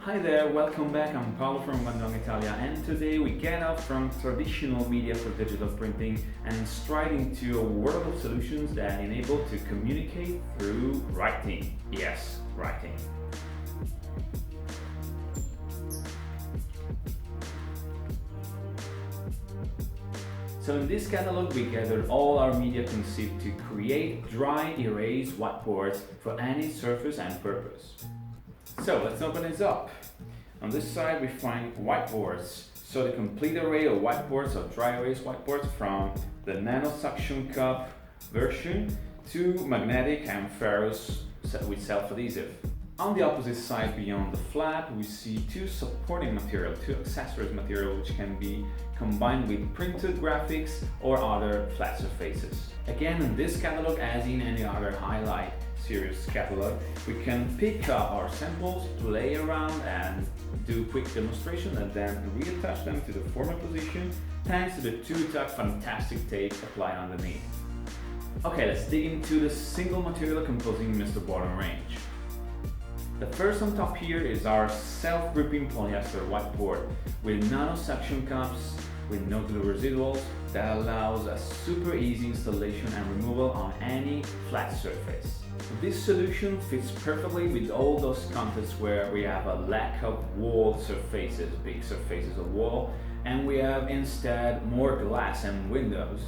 Hi there, welcome back. I'm Paolo from Guandong, Italia, and today we get out from traditional media for digital printing and stride into a world of solutions that enable to communicate through writing. Yes, writing. So in this catalog we gathered all our media conceived to create dry erase whiteboards for any surface and purpose. So let's open this up. On this side we find whiteboards. So the complete array of whiteboards, of dry erase whiteboards, from the nano suction cup version to magnetic and ferrous with self-adhesive. On the opposite side, beyond the flap, we see two supporting materials, two accessories material which can be combined with printed graphics or other flat surfaces. Again, in this catalog, as in any other highlight series catalog, we can pick up our samples, play around and do quick demonstration and then reattach them to the former position thanks to the two-tuck fantastic tape applied underneath. Okay, let's dig into the single material composing Mr Bordon range. The first on top here is our self-gripping polyester whiteboard with nano suction cups with no glue residuals that allows a super easy installation and removal on any flat surface. This solution fits perfectly with all those contexts where we have a lack of wall surfaces, big surfaces of wall, and we have instead more glass and windows.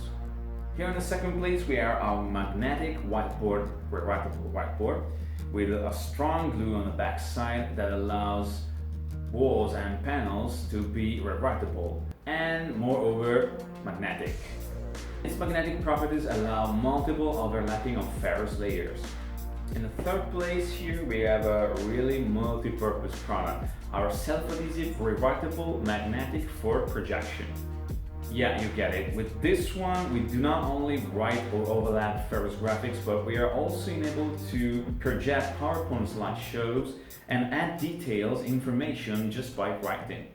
Here in the second place we are our magnetic whiteboard, rewritable whiteboard, with a strong glue on the back side that allows walls and panels to be rewritable and moreover magnetic. Its magnetic properties allow multiple overlapping of ferrous layers. In the third place here we have a really multi-purpose product, our self-adhesive rewritable magnetic for projection. Yeah, you get it. With this one, we do not only write or overlap ferrous graphics, but we are also enabled to project PowerPoint slideshows and add details, information just by writing.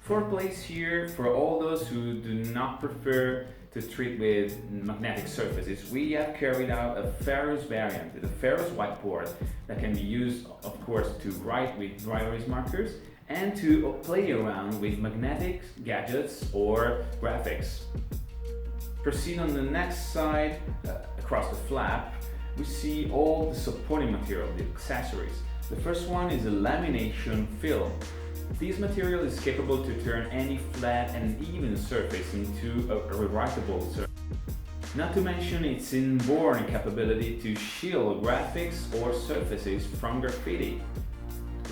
Fourth place here, for all those who do not prefer to treat with magnetic surfaces, we have carried out a ferrous variant, the ferrous whiteboard that can be used, of course, to write with dry erase markers and to play around with magnetic gadgets or graphics. Proceed on the next side, across the flap, we see all the supporting material, the accessories. The first one is a lamination film. This material is capable to turn any flat and even surface into a rewritable surface. Not to mention its inborn capability to shield graphics or surfaces from graffiti.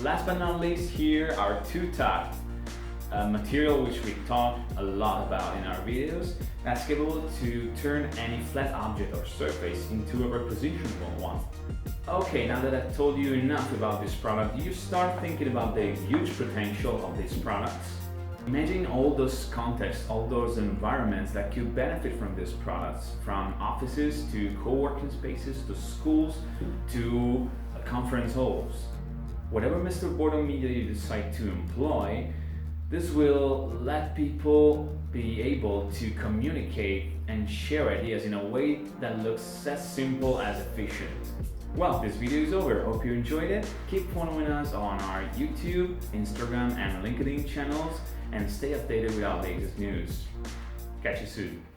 Last but not least, here are two-tuck, a material which we talked a lot about in our videos, that's capable to turn any flat object or surface into a repositionable one. Okay, now that I've told you enough about this product, you start thinking about the huge potential of these products. Imagine all those contexts, all those environments that could benefit from these products, from offices to co-working spaces to schools to conference halls. Whatever Mr Bordon media you decide to employ, this will let people be able to communicate and share ideas in a way that looks as simple as efficient. Well, this video is over. Hope you enjoyed it. Keep following us on our YouTube, Instagram and LinkedIn channels and stay updated with our latest news. Catch you soon.